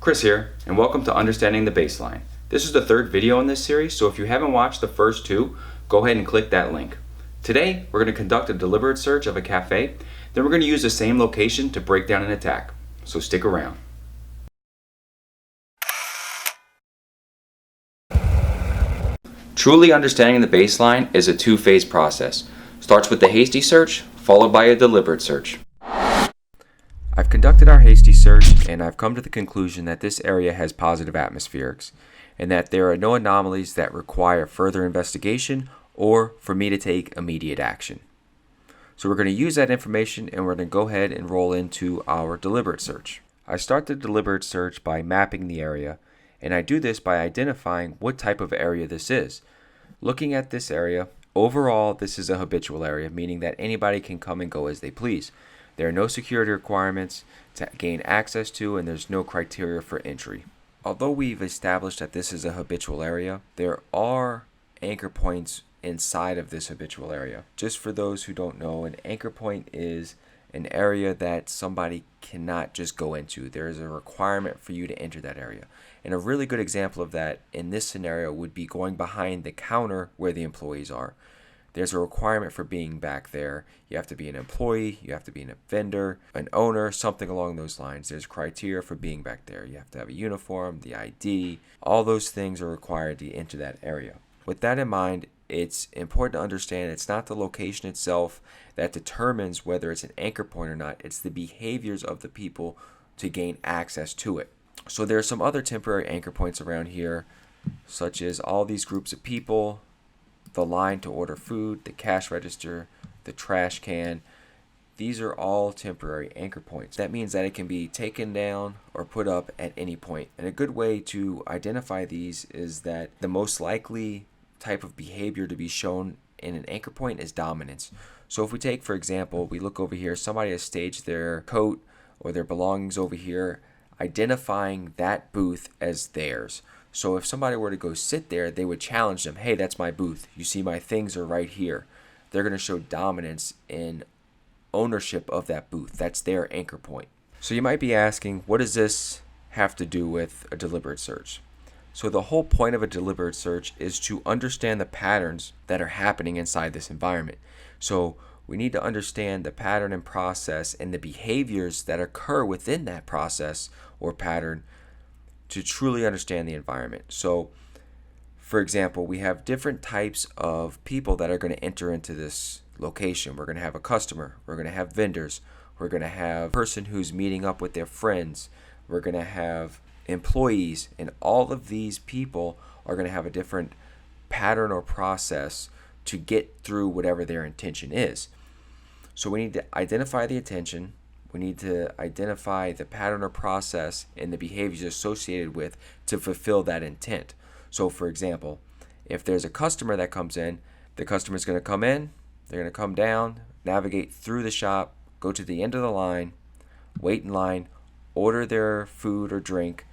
Chris here, and welcome to Understanding the Baseline. This is the third video in this series, so if you haven't watched the first two, go ahead and click that link. Today, we're going to conduct a deliberate search of a cafe, then we're going to use the same location to break down an attack, so stick around. Truly understanding the baseline is a two-phase process. Starts with the hasty search, followed by a deliberate search. I've conducted our hasty search and I've come to the conclusion that this area has positive atmospherics and that there are no anomalies that require further investigation or for me to take immediate action. So we're going to use that information and we're going to go ahead and roll into our deliberate search. I start the deliberate search by mapping the area, and I do this by identifying what type of area this is. Looking at this area, overall this is a habitual area, meaning that anybody can come and go as they please. There are no security requirements to gain access to, and there's no criteria for entry. Although we've established that this is a habitual area, there are anchor points inside of this habitual area. Just for those who don't know, an anchor point is an area that somebody cannot just go into. There is a requirement for you to enter that area. And a really good example of that in this scenario would be going behind the counter where the employees are. There's a requirement for being back there. You have to be an employee, you have to be a vendor, an owner, something along those lines. There's criteria for being back there. You have to have a uniform, the ID. All those things are required to enter that area. With that in mind, it's important to understand it's not the location itself that determines whether it's an anchor point or not. It's the behaviors of the people to gain access to it. So there are some other temporary anchor points around here, such as all these groups of people, the line to order food, the cash register, the trash can. These are all temporary anchor points. That means that it can be taken down or put up at any point. And a good way to identify these is that the most likely type of behavior to be shown in an anchor point is dominance. So if we take, for example, we look over here, somebody has staged their coat or their belongings over here, identifying that booth as theirs. So if somebody were to go sit there, they would challenge them, hey, that's my booth. You see my things are right here. They're going to show dominance in ownership of that booth. That's their anchor point. So you might be asking, what does this have to do with a deliberate search? So the whole point of a deliberate search is to understand the patterns that are happening inside this environment. So we need to understand the pattern and process and the behaviors that occur within that process or pattern to truly understand the environment. So, for example, we have different types of people that are going to enter into this location. We're going to have a customer. We're going to have vendors. We're going to have a person who's meeting up with their friends. We're going to have employees. And all of these people are going to have a different pattern or process to get through whatever their intention is. So we need to identify the intention. We need to identify the pattern or process and the behaviors associated with to fulfill that intent. So for example, if there's a customer that comes in, the customer is going to come in, they're going to come down, navigate through the shop, go to the end of the line, wait in line, order their food or drink,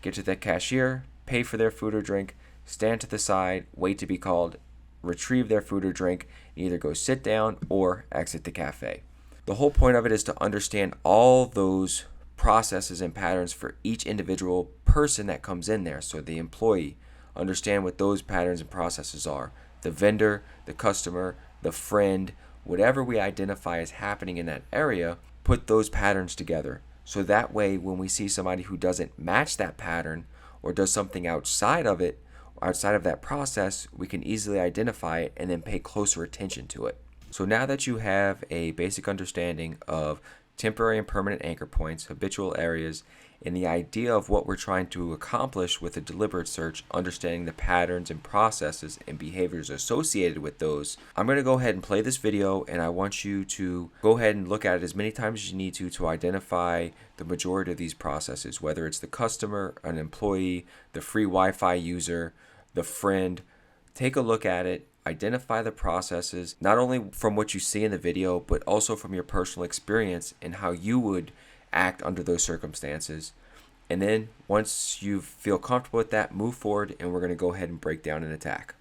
get to the cashier, pay for their food or drink, stand to the side, wait to be called, retrieve their food or drink, and either go sit down or exit the cafe. The whole point of it is to understand all those processes and patterns for each individual person that comes in there. So the employee, understand what those patterns and processes are. The vendor, the customer, the friend, whatever we identify as happening in that area, put those patterns together. So that way when we see somebody who doesn't match that pattern or does something outside of it, outside of that process, we can easily identify it and then pay closer attention to it. So now that you have a basic understanding of temporary and permanent anchor points, habitual areas, and the idea of what we're trying to accomplish with a deliberate search, understanding the patterns and processes and behaviors associated with those, I'm going to go ahead and play this video, and I want you to go ahead and look at it as many times as you need to identify the majority of these processes, whether it's the customer, an employee, the free Wi-Fi user, the friend. Take a look at it. Identify the processes, not only from what you see in the video, but also from your personal experience and how you would act under those circumstances. And then once you feel comfortable with that, move forward, and we're going to go ahead and break down an attack.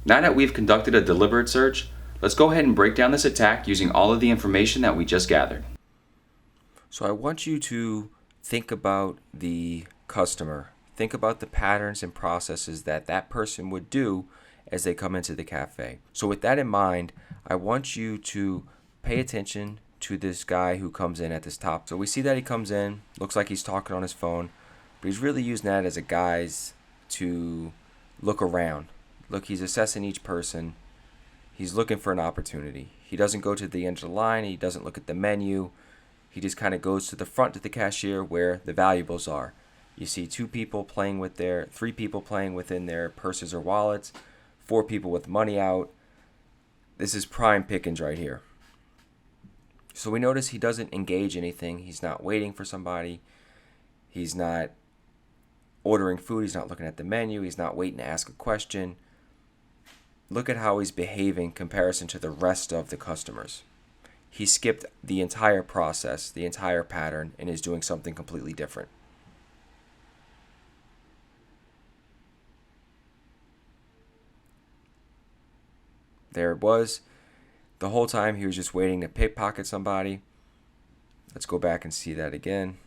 Now that we've conducted a deliberate search, let's go ahead and break down this attack using all of the information that we just gathered. So I want you to think about the customer. Think about the patterns and processes that that person would do as they come into the cafe. So with that in mind, I want you to pay attention to this guy who comes in at this top. So we see that he comes in, looks like he's talking on his phone, but he's really using that as a guise to look around. Look, he's assessing each person. He's looking for an opportunity. He doesn't go to the end of the line. He doesn't look at the menu. He just kind of goes to the front of the cashier where the valuables are. You see three people playing within their purses or wallets, 4 people with money out. This is prime pickings right here. So we notice he doesn't engage anything. He's not waiting for somebody. He's not ordering food. He's not looking at the menu. He's not waiting to ask a question. Look at how he's behaving in comparison to the rest of the customers. He skipped the entire process, the entire pattern, and is doing something completely different. There it was. The whole time he was just waiting to pickpocket somebody. Let's go back and see that again.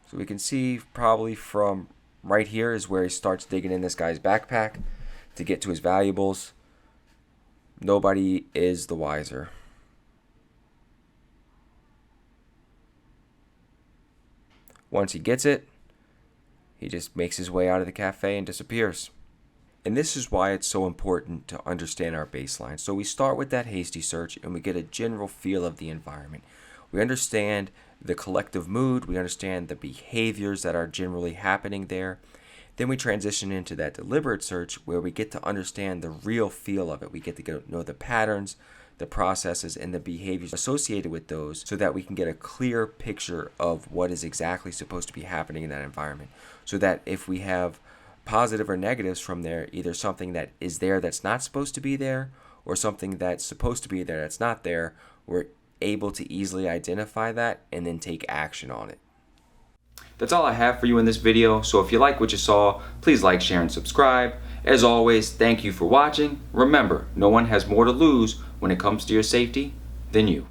So we can see probably from right here is where he starts digging in this guy's backpack to get to his valuables. Nobody is the wiser. Once he gets it, he just makes his way out of the cafe and disappears. And this is why it's so important to understand our baseline. So we start with that hasty search and we get a general feel of the environment. We understand the collective mood. We understand the behaviors that are generally happening there. Then we transition into that deliberate search where we get to understand the real feel of it. We get to know the patterns, the processes, and the behaviors associated with those so that we can get a clear picture of what is exactly supposed to be happening in that environment. So that if we have positive or negatives from there, either something that is there that's not supposed to be there or something that's supposed to be there that's not there, we're able to easily identify that and then take action on it. That's all I have for you in this video, so if you like what you saw, please like, share, and subscribe. As always, thank you for watching. Remember, no one has more to lose when it comes to your safety than you.